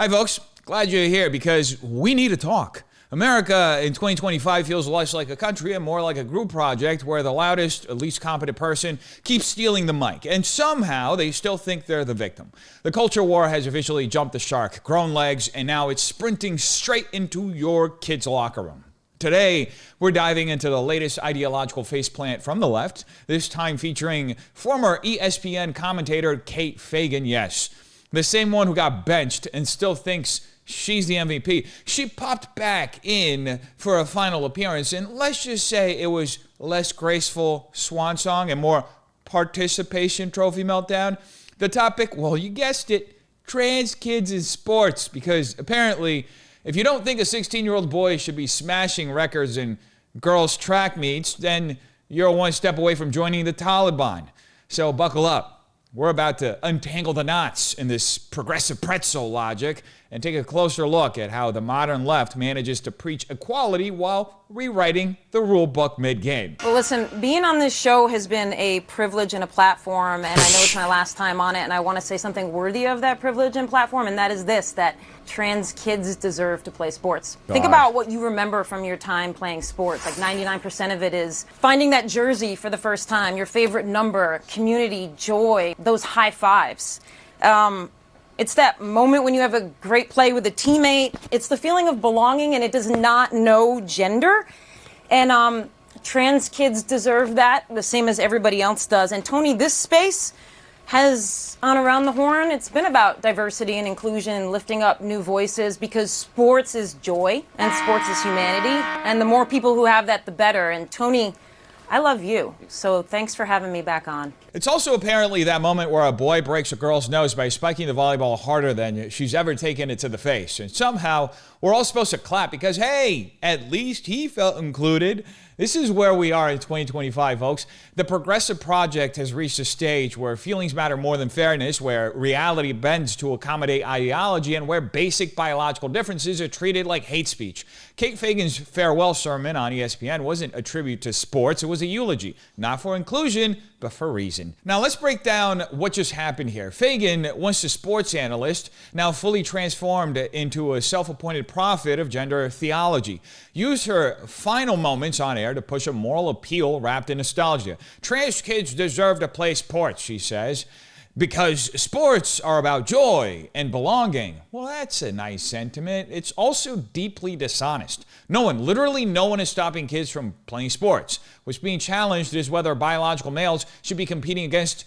Hi, folks. Glad you're here because we need to talk. America in 2025 feels less like a country and more like a group project where the loudest, least competent person keeps stealing the mic, and somehow they still think they're the victim. The culture war has officially jumped the shark, grown legs, and now it's sprinting straight into your kid's locker room. Today, we're diving into the latest ideological faceplant from the left, this time featuring former ESPN commentator Kate Fagan. Yes, the same one who got benched and still thinks she's the MVP. She popped back in for a final appearance, and let's just say it was less graceful swan song and more participation trophy meltdown. The topic, well, you guessed it, trans kids in sports, because apparently if you don't think a 16-year-old boy should be smashing records in girls' track meets, then you're one step away from joining the Taliban. So buckle up. We're about to untangle the knots in this progressive pretzel logic and take a closer look at how the modern left manages to preach equality while rewriting the rule book mid-game. Well, listen, being on this show has been a privilege and a platform, and I know it's my last time on it, and I want to say something worthy of that privilege and platform, and that is this, that trans kids deserve to play sports. Think about what you remember from your time playing sports. Like 99% of it is finding that jersey for the first time, your favorite number, community, joy, those high fives. It's that moment when you have a great play with a teammate. It's the feeling of belonging, and it does not know gender. And trans kids deserve that the same as everybody else does. And Tony, this space has, on Around the Horn, it's been about diversity and inclusion and lifting up new voices, because sports is joy and sports is humanity. And the more people who have that, the better. And Tony, I love you, so thanks for having me back on. It's also apparently that moment where a boy breaks a girl's nose by spiking the volleyball harder than she's ever taken it to the face. And somehow, we're all supposed to clap because, hey, at least he felt included. This is where we are in 2025, folks. The progressive project has reached a stage where feelings matter more than fairness, where reality bends to accommodate ideology, and where basic biological differences are treated like hate speech. Kate Fagan's farewell sermon on ESPN wasn't a tribute to sports. It was a eulogy, not for inclusion, but for reason. Now let's break down what just happened here. Fagan, once a sports analyst, now fully transformed into a self-appointed prophet of gender theology, used her final moments on air to push a moral appeal wrapped in nostalgia. Trans kids deserve to play sports, she says, because sports are about joy and belonging. Well, that's a nice sentiment. It's also deeply dishonest. Literally no one is stopping kids from playing sports. What's being challenged is whether biological males should be competing against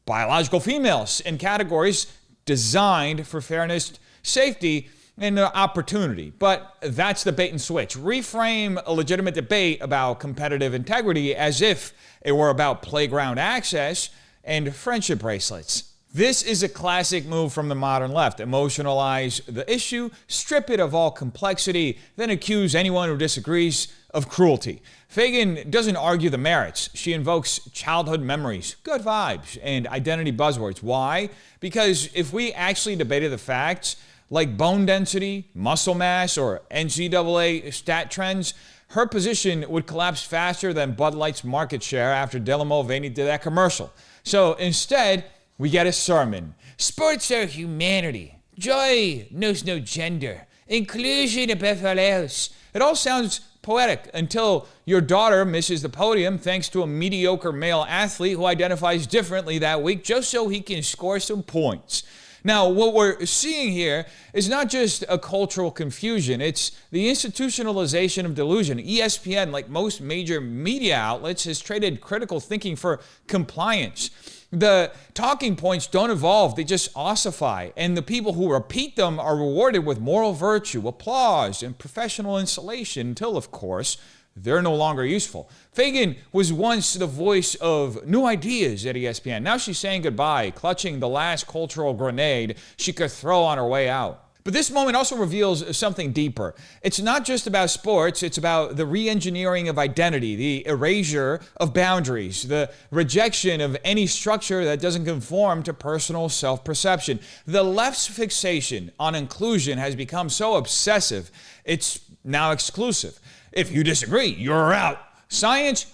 biological females in categories designed for fairness, safety, and opportunity. But that's the bait and switch. Reframe a legitimate debate about competitive integrity as if it were about playground access and friendship bracelets. This is a classic move from the modern left. Emotionalize the issue, strip it of all complexity, then accuse anyone who disagrees of cruelty. Fagan doesn't argue the merits. She invokes childhood memories, good vibes, and identity buzzwords. Why? Because if we actually debated the facts, like bone density, muscle mass, or NCAA stat trends, her position would collapse faster than Bud Light's market share after Dylan Mulvaney did that commercial. So instead, we get a sermon. Sports are humanity. Joy knows no gender. Inclusion above all else. It all sounds poetic until your daughter misses the podium thanks to a mediocre male athlete who identifies differently that week just so he can score some points. Now, what we're seeing here is not just a cultural confusion, it's the institutionalization of delusion. ESPN, like most major media outlets, has traded critical thinking for compliance. The talking points don't evolve, they just ossify, and the people who repeat them are rewarded with moral virtue, applause, and professional insulation until, of course, they're no longer useful. Fagan was once the voice of new ideas at ESPN. Now she's saying goodbye, clutching the last cultural grenade she could throw on her way out. But this moment also reveals something deeper. It's not just about sports, it's about the re-engineering of identity, the erasure of boundaries, the rejection of any structure that doesn't conform to personal self-perception. The left's fixation on inclusion has become so obsessive, it's now exclusive. If you disagree, you're out. Science,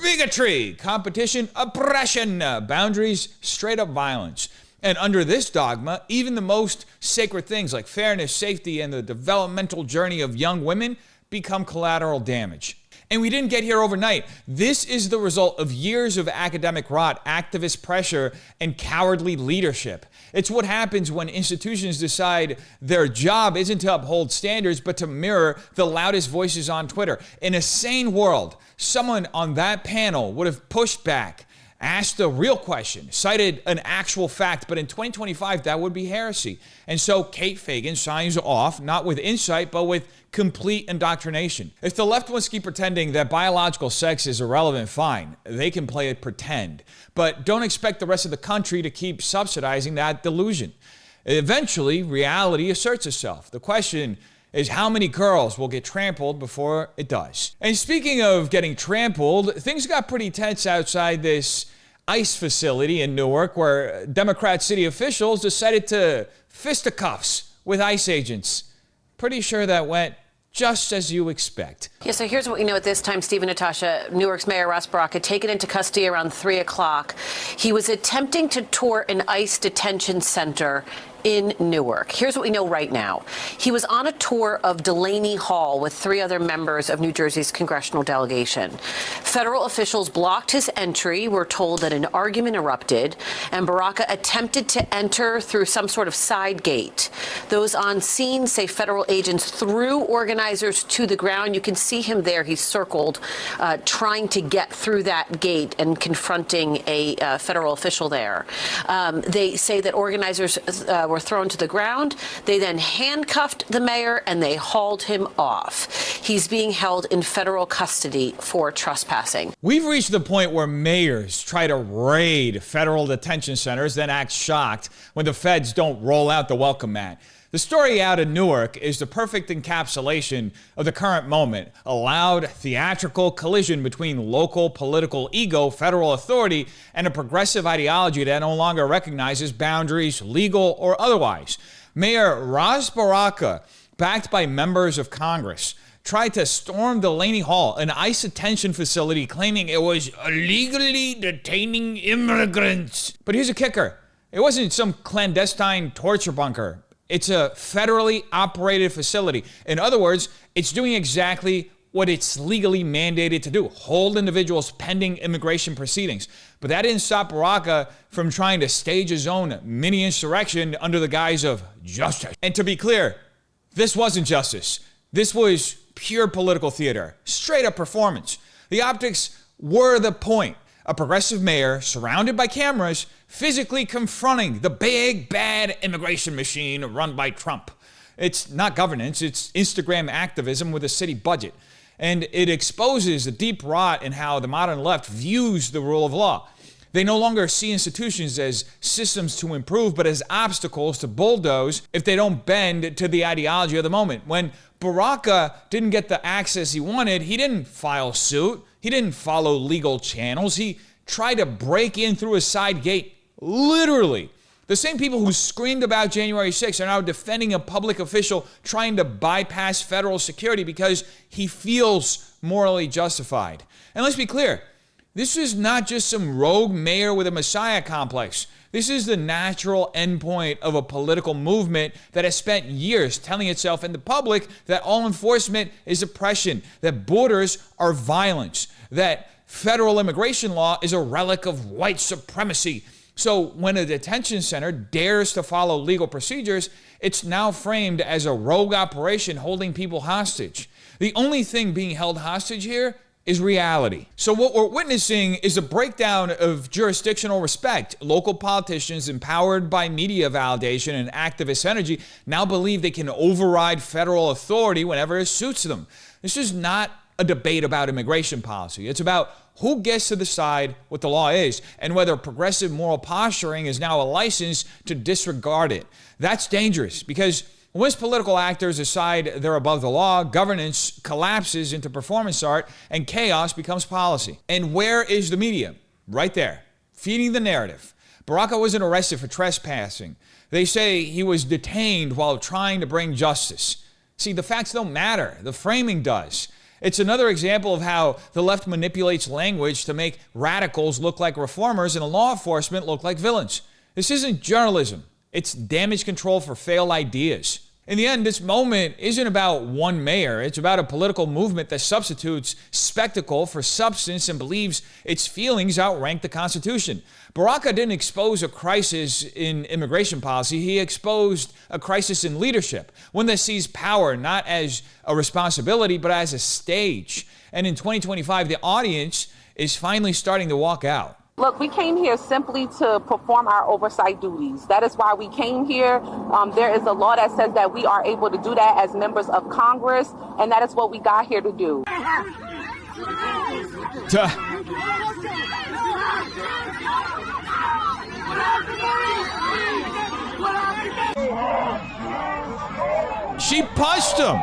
bigotry. Competition, oppression. Boundaries, straight up violence. And under this dogma, even the most sacred things like fairness, safety, and the developmental journey of young women become collateral damage. And we didn't get here overnight. This is the result of years of academic rot, activist pressure, and cowardly leadership. It's what happens when institutions decide their job isn't to uphold standards, but to mirror the loudest voices on Twitter. In a sane world, someone on that panel would have pushed back, asked a real question, cited an actual fact, but in 2025, that would be heresy. And so Kate Fagan signs off, not with insight, but with complete indoctrination. If the left wants to keep pretending that biological sex is irrelevant, fine. They can play it pretend. But don't expect the rest of the country to keep subsidizing that delusion. Eventually, reality asserts itself. The question is how many girls will get trampled before it does. And speaking of getting trampled, things got pretty tense outside this ICE facility in Newark where Democrat city officials decided to fisticuffs with ICE agents. Pretty sure that went just as you expect. Yeah, so here's what we know at this time. Steve and Natasha, Newark's Mayor Ross Baraka taken into custody around 3 o'clock. He was attempting to tour an ICE detention center in Newark. Here's what we know right now. He was on a tour of Delaney Hall with 3 other members of New Jersey's congressional delegation. Federal officials blocked his entry. We're told that an argument erupted, and Baraka attempted to enter through some sort of side gate. Those on scene say federal agents threw organizers to the ground. You can see him there. He's circled, trying to get through that gate and confronting a federal official there. They say that organizers were thrown to the ground. They then handcuffed the mayor and they hauled him off. He's being held in federal custody for trespassing. We've reached the point where mayors try to raid federal detention centers, then act shocked when the feds don't roll out the welcome mat. The story out of Newark is the perfect encapsulation of the current moment, a loud, theatrical collision between local political ego, federal authority, and a progressive ideology that no longer recognizes boundaries, legal or otherwise. Mayor Ras Baraka, backed by members of Congress, tried to storm Delaney Hall, an ICE detention facility, claiming it was illegally detaining immigrants. But here's a kicker. It wasn't some clandestine torture bunker. It's a federally operated facility. In other words, it's doing exactly what it's legally mandated to do, hold individuals pending immigration proceedings. But that didn't stop Baraka from trying to stage his own mini insurrection under the guise of justice. And to be clear, this wasn't justice. This was pure political theater, straight up performance. The optics were the point. A progressive mayor surrounded by cameras physically confronting the big bad immigration machine run by Trump. It's not governance, it's Instagram activism with a city budget. And it exposes the deep rot in how the modern left views the rule of law. They no longer see institutions as systems to improve, but as obstacles to bulldoze if they don't bend to the ideology of the moment. When Baraka didn't get the access he wanted, he didn't file suit. He didn't follow legal channels. He tried to break in through a side gate, literally. The same people who screamed about January 6th are now defending a public official trying to bypass federal security because he feels morally justified. And let's be clear, this is not just some rogue mayor with a messiah complex. This is the natural endpoint of a political movement that has spent years telling itself in the public that all enforcement is oppression, that borders are violence, that federal immigration law is a relic of white supremacy. So when a detention center dares to follow legal procedures, it's now framed as a rogue operation holding people hostage. The only thing being held hostage here is reality. So what we're witnessing is a breakdown of jurisdictional respect. Local politicians, empowered by media validation and activist energy, now believe they can override federal authority whenever it suits them. This is not a debate about immigration policy. It's about who gets to decide what the law is and whether progressive moral posturing is now a license to disregard it. That's dangerous because once political actors decide they're above the law, governance collapses into performance art and chaos becomes policy. And where is the media? Right there, feeding the narrative. Baraka wasn't arrested for trespassing. They say he was detained while trying to bring justice. See, the facts don't matter. The framing does. It's another example of how the left manipulates language to make radicals look like reformers and law enforcement look like villains. This isn't journalism. It's damage control for failed ideas. In the end, this moment isn't about one mayor. It's about a political movement that substitutes spectacle for substance and believes its feelings outrank the Constitution. Baraka didn't expose a crisis in immigration policy. He exposed a crisis in leadership, one that sees power not as a responsibility, but as a stage. And in 2025, the audience is finally starting to walk out. Look, we came here simply to perform our oversight duties. That is why we came here. There is a law that says that we are able to do that as members of Congress, and that is what we got here to do. She punched him.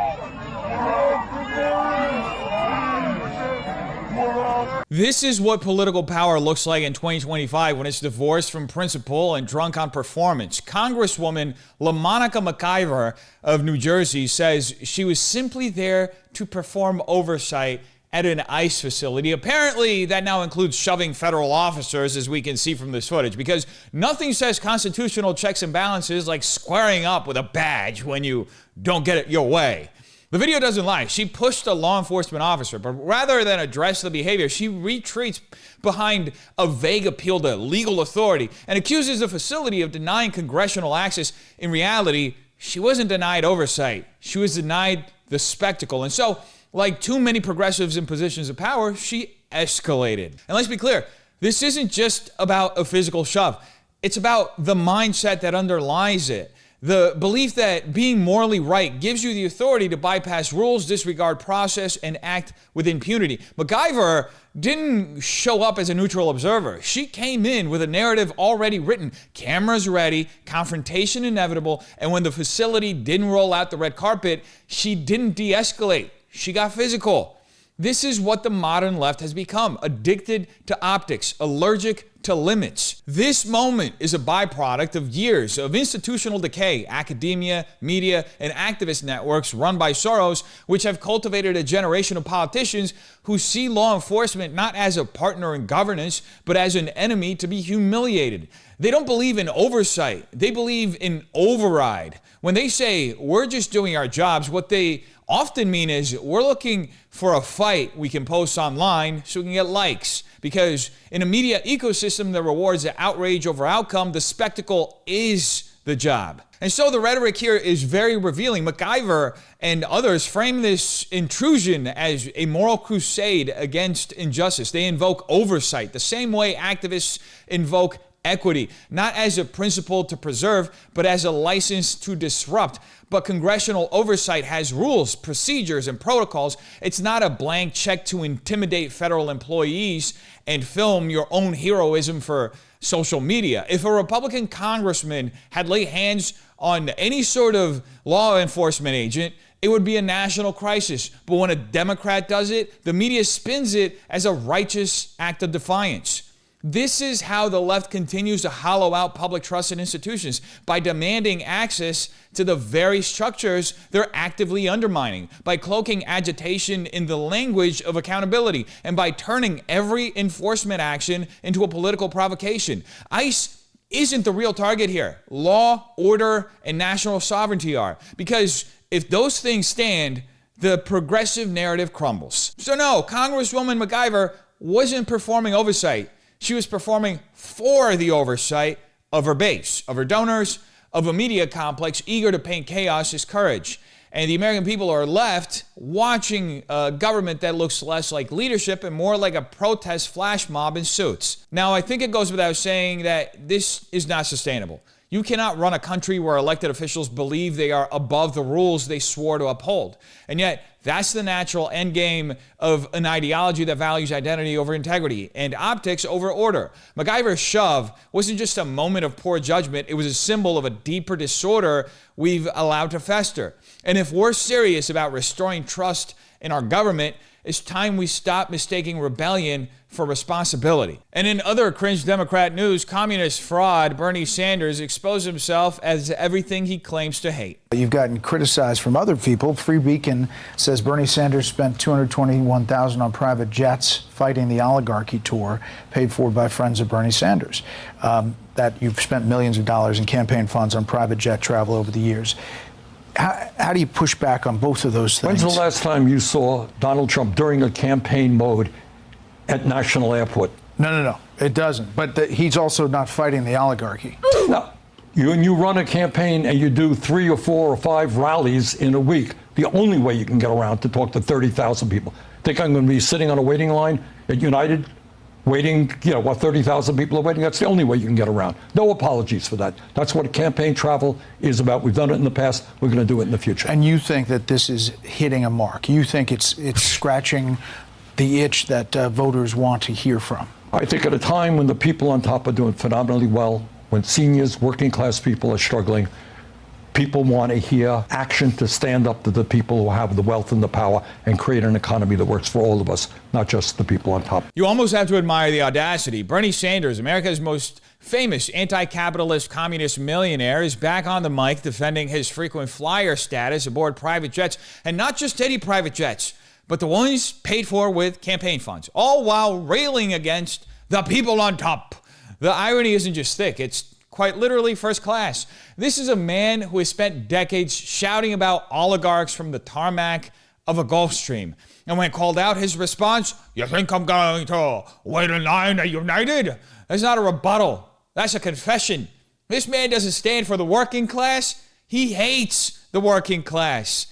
This is what political power looks like in 2025 when it's divorced from principle and drunk on performance. Congresswoman LaMonica McIver of New Jersey says she was simply there to perform oversight at an ICE facility. Apparently, that now includes shoving federal officers, as we can see from this footage, because nothing says constitutional checks and balances like squaring up with a badge when you don't get it your way. The video doesn't lie. She pushed a law enforcement officer, but rather than address the behavior, she retreats behind a vague appeal to legal authority and accuses the facility of denying congressional access. In reality, she wasn't denied oversight. She was denied the spectacle. And so, like too many progressives in positions of power, she escalated. And let's be clear, this isn't just about a physical shove. It's about the mindset that underlies it. The belief that being morally right gives you the authority to bypass rules, disregard process, and act with impunity. McIver didn't show up as a neutral observer. She came in with a narrative already written, cameras ready, confrontation inevitable, and when the facility didn't roll out the red carpet, she didn't de-escalate. She got physical. This is what the modern left has become, addicted to optics, allergic to limits. This moment is a byproduct of years of institutional decay, academia, media, and activist networks run by Soros, which have cultivated a generation of politicians who see law enforcement not as a partner in governance, but as an enemy to be humiliated. They don't believe in oversight. They believe in override. When they say, we're just doing our jobs, what they often mean is we're looking for a fight we can post online so we can get likes. Because in a media ecosystem that rewards the outrage over outcome, the spectacle is the job. And so the rhetoric here is very revealing. McIver and others frame this intrusion as a moral crusade against injustice. They invoke oversight the same way activists invoke equity, not as a principle to preserve, but as a license to disrupt. But congressional oversight has rules, procedures, and protocols. It's not a blank check to intimidate federal employees and film your own heroism for social media. If a Republican congressman had laid hands on any sort of law enforcement agent, it would be a national crisis. But when a Democrat does it, the media spins it as a righteous act of defiance. This is how the left continues to hollow out public trust in institutions, by demanding access to the very structures they're actively undermining, by cloaking agitation in the language of accountability, and by turning every enforcement action into a political provocation. ICE isn't the real target here. Law, order, and national sovereignty are. Because if those things stand, the progressive narrative crumbles. So no, Congresswoman McIver wasn't performing oversight. She was performing for the oversight of her base, of her donors, of a media complex eager to paint chaos as courage. And the American people are left watching a government that looks less like leadership and more like a protest flash mob in suits. Now, I think it goes without saying that this is not sustainable. You cannot run a country where elected officials believe they are above the rules they swore to uphold. And yet, that's the natural endgame of an ideology that values identity over integrity and optics over order. McIver's shove wasn't just a moment of poor judgment. It was a symbol of a deeper disorder we've allowed to fester. And if we're serious about restoring trust in our government, it's time we stop mistaking rebellion for responsibility. And in other cringe Democrat news, communist fraud Bernie Sanders exposed himself as everything he claims to hate. You've gotten criticized from other people. Free Beacon says Bernie Sanders spent $221,000 on private jets fighting the Oligarchy tour, paid for by friends of Bernie Sanders. That you've spent millions of dollars in campaign funds on private jet travel over the years. How do you push back on both of those things? When's the last time you saw Donald Trump during a campaign mode at National Airport? No, it doesn't. But he's also not fighting the oligarchy. No. You run a campaign and you do 3 or 4 or 5 rallies in a week. The only way you can get around to talk to 30,000 people. Think I'm going to be sitting on a waiting line at United, waiting, 30,000 people are waiting? That's the only way you can get around. No apologies for that. That's what campaign travel is about. We've done it in the past. We're going to do it in the future. And you think that this is hitting a mark? You think it's scratching the itch that voters want to hear from? I think at a time when the people on top are doing phenomenally well, when seniors, working class people are struggling, people want to hear action to stand up to the people who have the wealth and the power and create an economy that works for all of us, not just the people on top. You almost have to admire the audacity. Bernie Sanders, America's most famous anti-capitalist communist millionaire, is back on the mic defending his frequent flyer status aboard private jets, and not just any private jets, but the ones paid for with campaign funds, all while railing against the people on top. The irony isn't just thick, it's quite literally first class. This is a man who has spent decades shouting about oligarchs from the tarmac of a Gulfstream. And when called out, his response, "You think I'm going to wait in line at United?" That's not a rebuttal. That's a confession. This man doesn't stand for the working class. He hates the working class.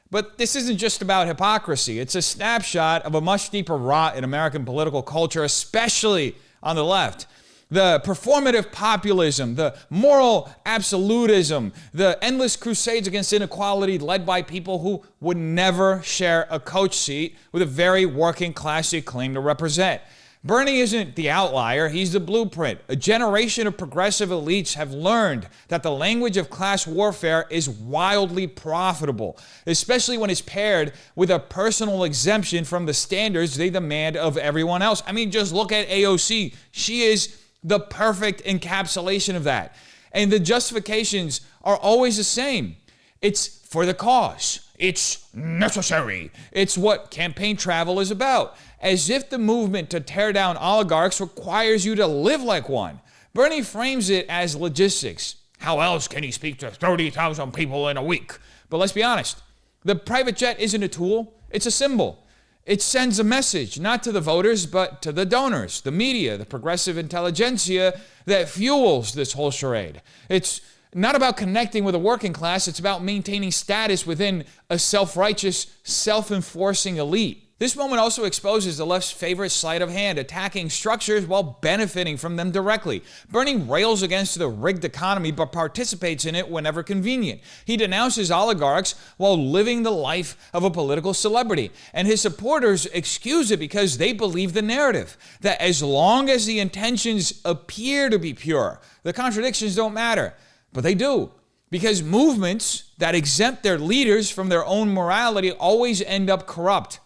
But this isn't just about hypocrisy. It's a snapshot of a much deeper rot in American political culture, especially on the left. The performative populism, the moral absolutism, the endless crusades against inequality led by people who would never share a coach seat with a very working class they claim to represent. Bernie isn't the outlier, he's the blueprint. A generation of progressive elites have learned that the language of class warfare is wildly profitable, especially when it's paired with a personal exemption from the standards they demand of everyone else. I mean, just look at AOC. She is the perfect encapsulation of that. And the justifications are always the same. It's for the cause. It's necessary. It's what campaign travel is about. As if the movement to tear down oligarchs requires you to live like one. Bernie frames it as logistics. How else can he speak to 30,000 people in a week? But let's be honest, the private jet isn't a tool, it's a symbol. It sends a message, not to the voters, but to the donors, the media, the progressive intelligentsia that fuels this whole charade. It's not about connecting with a working class, it's about maintaining status within a self-righteous, self-enforcing elite. This moment also exposes the left's favorite sleight of hand, attacking structures while benefiting from them directly. Bernie rails against the rigged economy but participates in it whenever convenient. He denounces oligarchs while living the life of a political celebrity. And his supporters excuse it because they believe the narrative, that as long as the intentions appear to be pure, the contradictions don't matter. But they do. Because movements that exempt their leaders from their own morality always end up corrupt.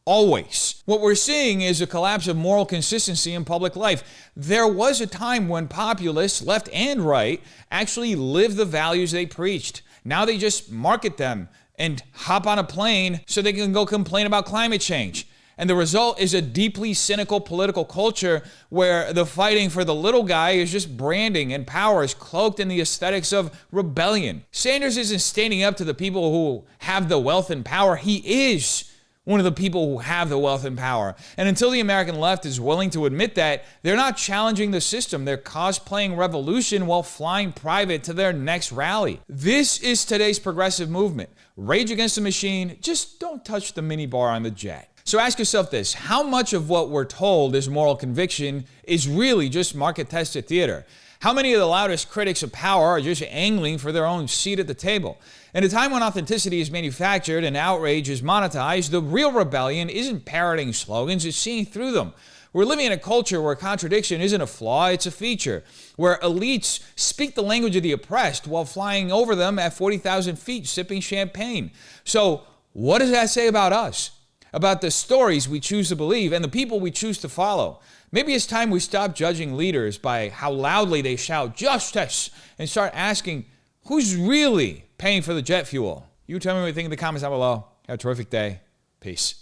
Always. What we're seeing is a collapse of moral consistency in public life. There was a time when populists, left and right, actually lived the values they preached. Now they just market them and hop on a plane so they can go complain about climate change. And the result is a deeply cynical political culture where the fighting for the little guy is just branding and power is cloaked in the aesthetics of rebellion. Sanders isn't standing up to the people who have the wealth and power. He is one of the people who have the wealth and power. And until the American left is willing to admit that, they're not challenging the system. They're cosplaying revolution while flying private to their next rally. This is today's progressive movement. Rage against the machine, just don't touch the minibar on the jet. So ask yourself this, how much of what we're told is moral conviction is really just market-tested theater? How many of the loudest critics of power are just angling for their own seat at the table? In a time when authenticity is manufactured and outrage is monetized, the real rebellion isn't parroting slogans, it's seeing through them. We're living in a culture where contradiction isn't a flaw, it's a feature. Where elites speak the language of the oppressed while flying over them at 40,000 feet sipping champagne. So what does that say about us? about the stories we choose to believe and the people we choose to follow. Maybe it's time we stop judging leaders by how loudly they shout justice and start asking who's really paying for the jet fuel. You tell me what you think in the comments down below. Have a terrific day. Peace.